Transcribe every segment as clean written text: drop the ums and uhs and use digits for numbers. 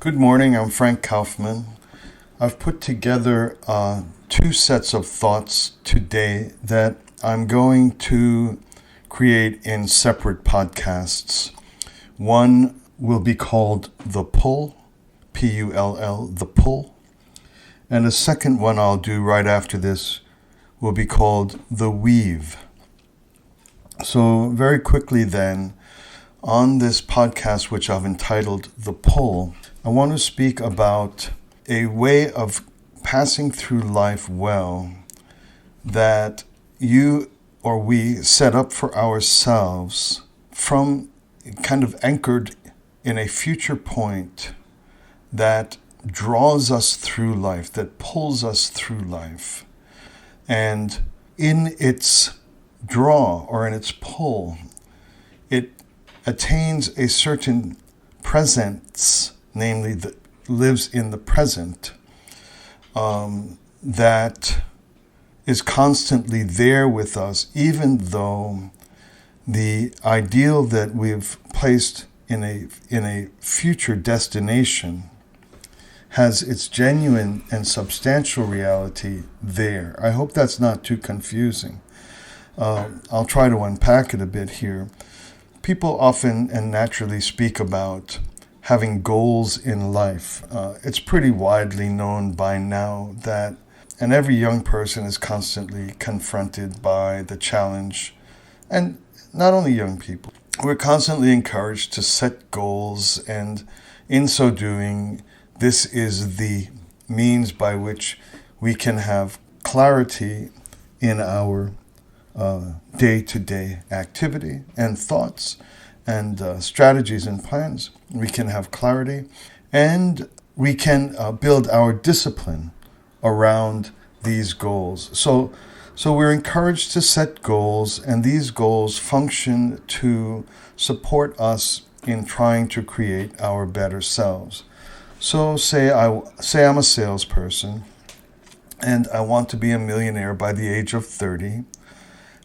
Good morning, I'm Frank Kaufmann. I've put together two sets of thoughts today that I'm going to create in separate podcasts. One will be called The Pull, P-U-L-L, The Pull. And a second one I'll do right after this will be called The Weave. So very quickly then, on this podcast, which I've entitled The Pull, I want to speak about a way of passing through life well that you or we set up for ourselves from kind of anchored in a future point that draws us through life, that pulls us through life. And in its draw or in its pull, it attains a certain presence, namely that lives in the present, that is constantly there with us, even though the ideal that we've placed in a future destination has its genuine and substantial reality there. I hope that's not too confusing. I'll try to unpack it a bit here. People often and naturally speak about having goals in life. It's pretty widely known by now that, and every young person is constantly confronted by the challenge, and not only young people. We're constantly encouraged to set goals, and in so doing, this is the means by which we can have clarity in our day-to-day activity and thoughts and strategies and plans. We can have clarity, and we can build our discipline around these goals. So we're encouraged to set goals, and these goals function to support us in trying to create our better selves. So say I'm a salesperson, and I want to be a millionaire by the age of 30.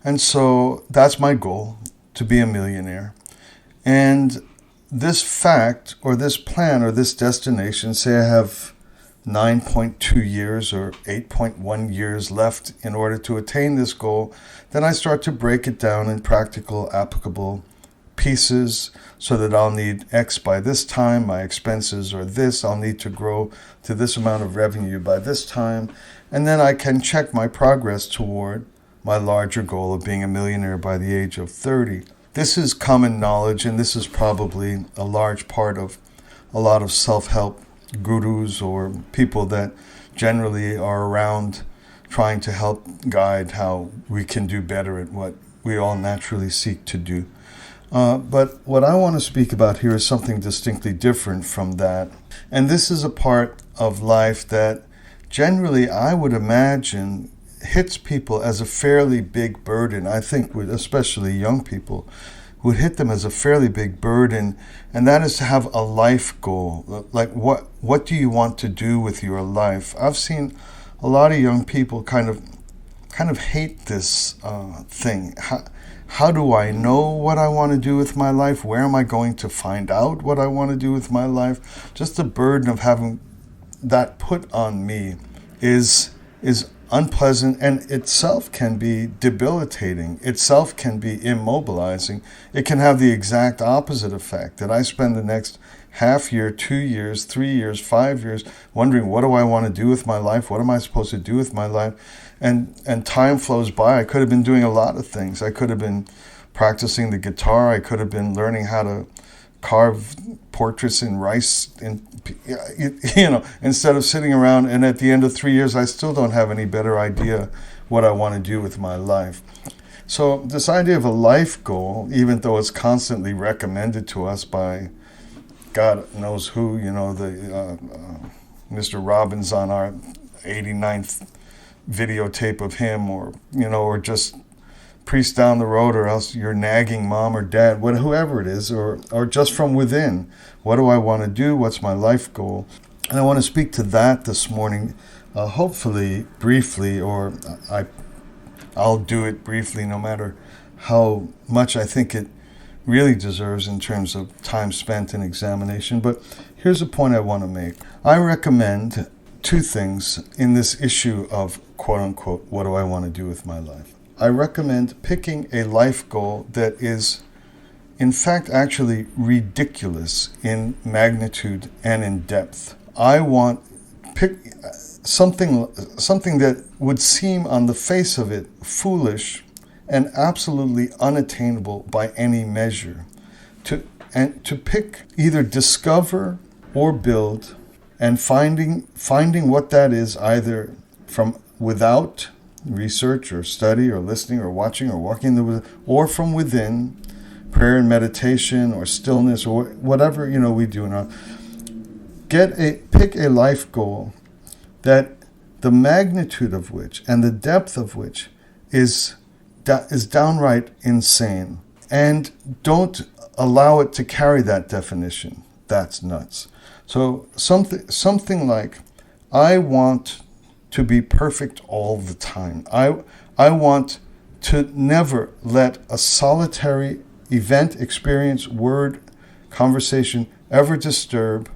And so that's my goal, to be a millionaire. And this fact or this plan or this destination, say I have 9.2 years or 8.1 years left in order to attain this goal, then I start to break it down in practical, applicable pieces so that I'll need X by this time, my expenses are this, I'll need to grow to this amount of revenue by this time, and then I can check my progress toward my larger goal of being a millionaire by the age of 30. This is common knowledge, and this is probably a large part of a lot of self-help gurus or people that generally are around trying to help guide how we can do better at what we all naturally seek to do. But what I want to speak about here is something distinctly different from that. And this is a part of life that generally I would imagine hits people as a fairly big burden. I think especially young people would hit them as a fairly big burden, and that is to have a life goal. Like what do you want to do with your life? I've seen a lot of young people kind of hate this thing. How do I know what I want to do with my life? Where am I going to find out what I want to do with my life? Just the burden of having that put on me is unpleasant, and itself can be debilitating. Itself can be immobilizing. It can have the exact opposite effect, that I spend the next half year, 2 years, 3 years, 5 years wondering, what do I want to do with my life? What am I supposed to do with my life? And time flows by. I could have been doing a lot of things. I could have been practicing the guitar. I could have been learning how to carve portraits in rice, instead of sitting around, and at the end of 3 years I still don't have any better idea what I want to do with my life. So this idea of a life goal, even though it's constantly recommended to us by God knows who, Mr. Robbins on our 89th videotape of him, or just priest down the road, or else your nagging mom or dad, whoever it is, or just from within. What do I want to do? What's my life goal? And I want to speak to that this morning, hopefully briefly, or I'll do it briefly no matter how much I think it really deserves in terms of time spent in examination. But Here's a point I want to make. I recommend two things in this issue of quote unquote, what do I want to do with my life? I recommend picking a life goal that is, in fact, actually ridiculous in magnitude and in depth. I want pick something that would seem on the face of it foolish and absolutely unattainable by any measure. To pick either discover or build, and finding what that is, either from without research or study or listening or watching or walking or from within, prayer and meditation or stillness or whatever we do now. Pick a life goal that the magnitude of which and the depth of which is downright insane, and don't allow it to carry that definition. That's nuts. So something like, I want to be perfect all the time. I want to never let a solitary event, experience, word, conversation ever disturb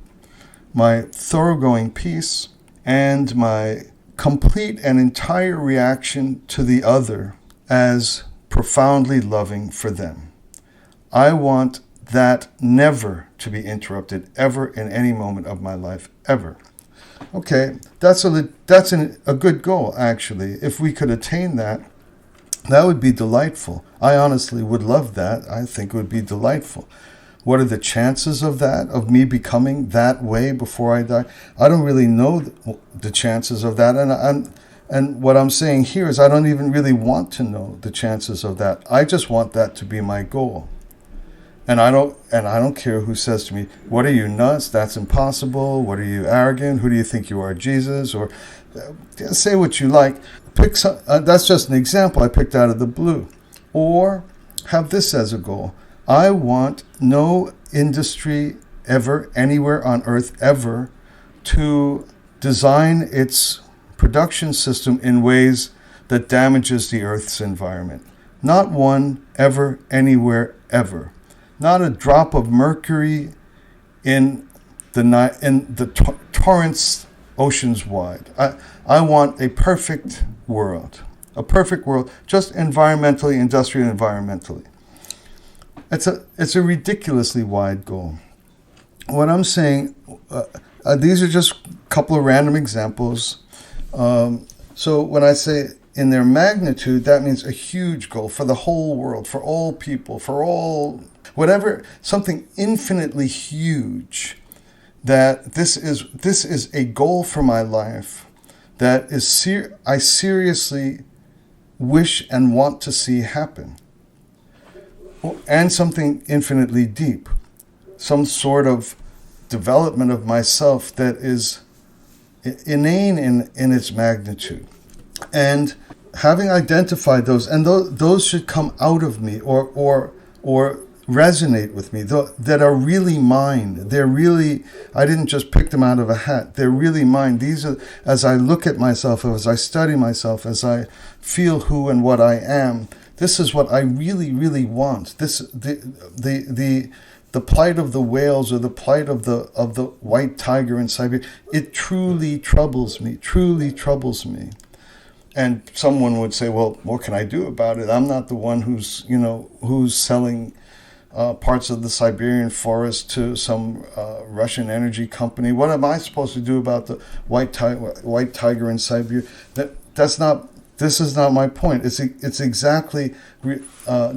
my thoroughgoing peace and my complete and entire reaction to the other as profoundly loving for them. I want that never to be interrupted ever in any moment of my life, ever. Okay, that's a good goal, actually. If we could attain that, that would be delightful. I honestly would love that. I think it would be delightful. What are the chances of that, of me becoming that way before I die? I don't really know the chances of that. And what I'm saying here is I don't even really want to know the chances of that. I just want that to be my goal. And I don't care who says to me, what are you, nuts? That's impossible. What are you, arrogant? Who do you think you are, Jesus? Or say what you like. Pick some, that's just an example I picked out of the blue. Or have this as a goal. I want no industry ever, anywhere on earth ever, to design its production system in ways that damages the earth's environment. Not one, ever, anywhere, ever. Not a drop of mercury in the torrents oceans wide. I want a perfect world, just environmentally, industrially, environmentally. It's a ridiculously wide goal. What I'm saying, these are just a couple of random examples. So when I say in their magnitude, that means a huge goal for the whole world, for all people, for all, whatever, something infinitely huge, that this is a goal for my life that is I seriously wish and want to see happen. And something infinitely deep, some sort of development of myself that is inane in its magnitude. And having identified those, and those should come out of me or resonate with me, that are really mine. They're really, I didn't just pick them out of a hat. They're really mine. These are, as I look at myself, as I study myself, as I feel who and what I am, this is what I really, really want. The plight of the whales, or the plight of the white tiger in Siberia, it truly troubles me. And someone would say, well, what can I do about it? I'm not the one who's selling parts of the Siberian forest to some Russian energy company. What am I supposed to do about the white tiger in Siberia? This is not my point. It's exactly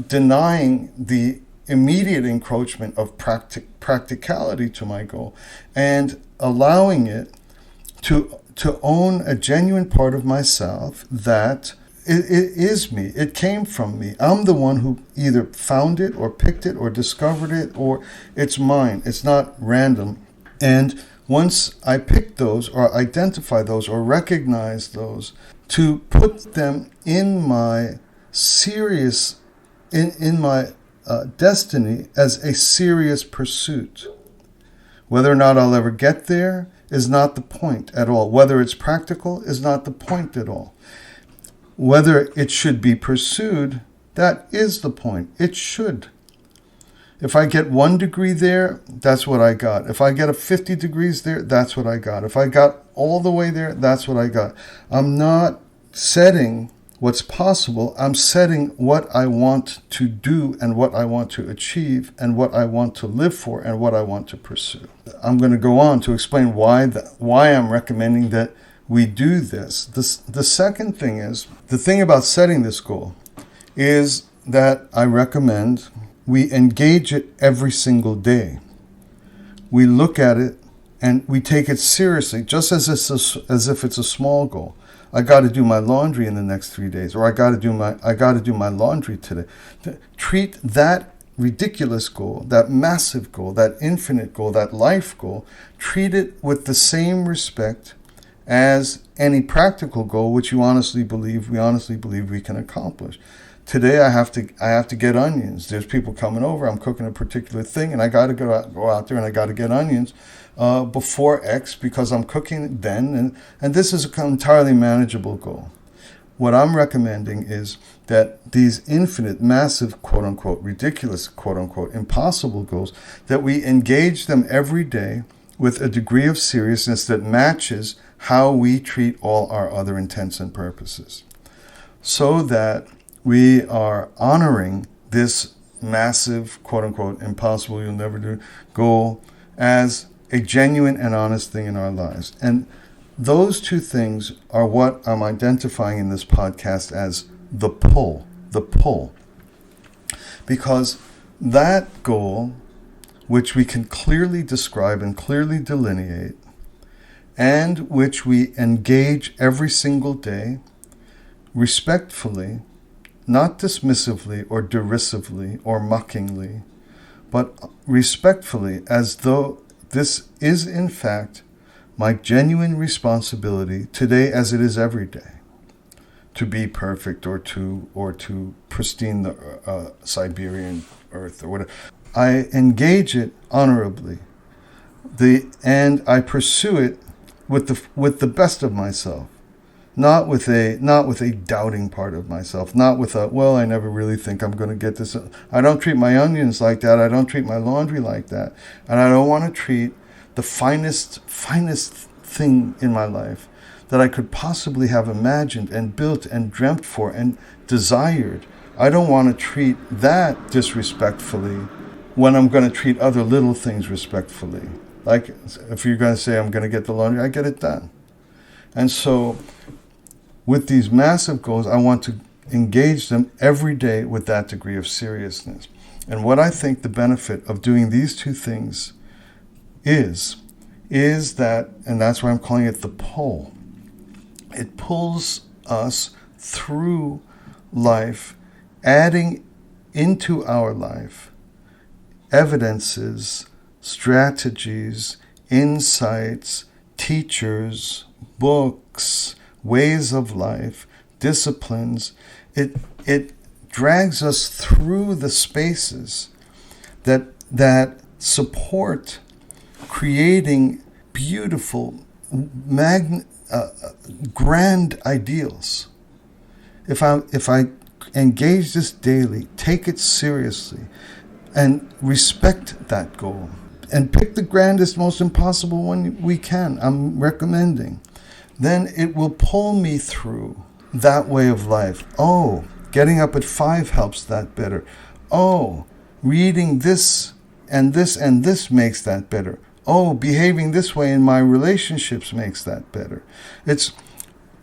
denying the immediate encroachment of practicality to my goal, and allowing it to own a genuine part of myself that it is me. It came from me. I'm the one who either found it or picked it or discovered it, or it's mine. It's not random. And once I pick those or identify those or recognize those, to put them in my serious, in my destiny as a serious pursuit. Whether or not I'll ever get there is not the point at all. Whether it's practical is not the point at all. Whether it should be pursued, that is the point. It should. If I get 1 degree there, that's what I got. If I get a 50 degrees there, that's what I got. If I got all the way there, that's what I got. I'm not setting what's possible. I'm setting what I want to do and what I want to achieve and what I want to live for and what I want to pursue. I'm going to go on to explain why I'm recommending that we do this. The second thing is, the thing about setting this goal is that I recommend we engage it every single day. We look at it and we take it seriously, just as if it's a small goal. I got to do my laundry in the next 3 days, or I got to do my laundry today. Treat that ridiculous goal, that massive goal, that infinite goal, that life goal, treat it with the same respect as any practical goal which we honestly believe we can accomplish. Today I have to get onions. There's people coming over. I'm cooking a particular thing, and I got to go out there and I got to get onions before X because I'm cooking then. And this is an entirely manageable goal. What I'm recommending is that these infinite, massive, quote unquote, ridiculous, quote unquote, impossible goals, that we engage them every day with a degree of seriousness that matches how we treat all our other intents and purposes, so that we are honoring this massive, quote-unquote, impossible, you'll never do goal as a genuine and honest thing in our lives. And those two things are what I'm identifying in this podcast as the pull. Because that goal, which we can clearly describe and clearly delineate, and which we engage every single day, respectfully, not dismissively or derisively or mockingly, but respectfully, as though this is in fact my genuine responsibility today as it is every day, to be perfect or to pristine the Siberian earth or whatever. I engage it honorably, and I pursue it with the best of myself. Not with a doubting part of myself, not with a, well, I never really think I'm going to get this. I don't treat my onions like that. I don't treat my laundry like that. And I don't want to treat the finest thing in my life that I could possibly have imagined and built and dreamt for and desired. I don't want to treat that disrespectfully when I'm going to treat other little things respectfully. Like if you're going to say I'm going to get the laundry, I get it done. And so with these massive goals, I want to engage them every day with that degree of seriousness. And what I think the benefit of doing these two things is that, and that's why I'm calling it the pull. It pulls us through life, adding into our life evidences, strategies, insights, teachers, books, ways of life, disciplines. It drags us through the spaces that support creating beautiful, grand ideals. If I engage this daily, take it seriously, and respect that goal, and pick the grandest, most impossible one we can, I'm recommending, then it will pull me through that way of life. Oh, getting up at 5 helps that better. Oh, reading this and this and this makes that better. Oh, behaving this way in my relationships makes that better.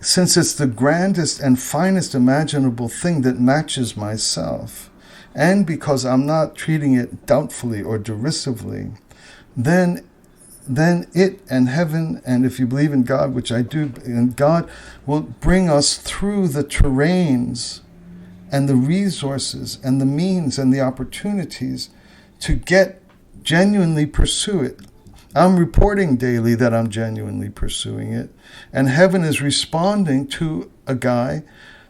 Since it's the grandest and finest imaginable thing that matches myself, and because I'm not treating it doubtfully or derisively, then it and heaven, and if you believe in God, which I do, and God will bring us through the terrains and the resources and the means and the opportunities to genuinely pursue it. I'm reporting daily that I'm genuinely pursuing it, and heaven is responding to a guy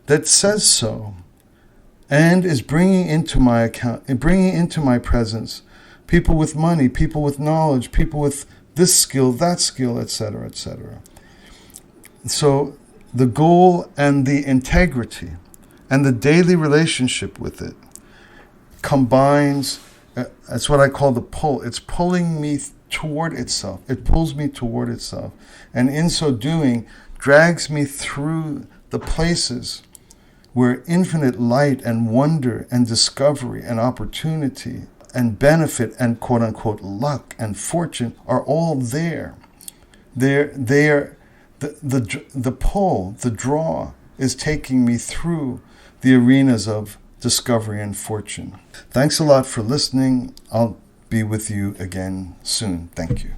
that says so, and is bringing into my account, and bringing into my presence people with money, people with knowledge, people with this skill, that skill, etc., etc. So the goal and the integrity and the daily relationship with it combines That's what I call the pull. It's pulling me toward itself. It pulls me toward itself. And in so doing, drags me through the places where infinite light and wonder and discovery and opportunity and benefit and quote unquote luck and fortune are all there. The pull, the draw is taking me through the arenas of discovery and fortune. Thanks a lot for listening. I'll be with you again soon. Thank you.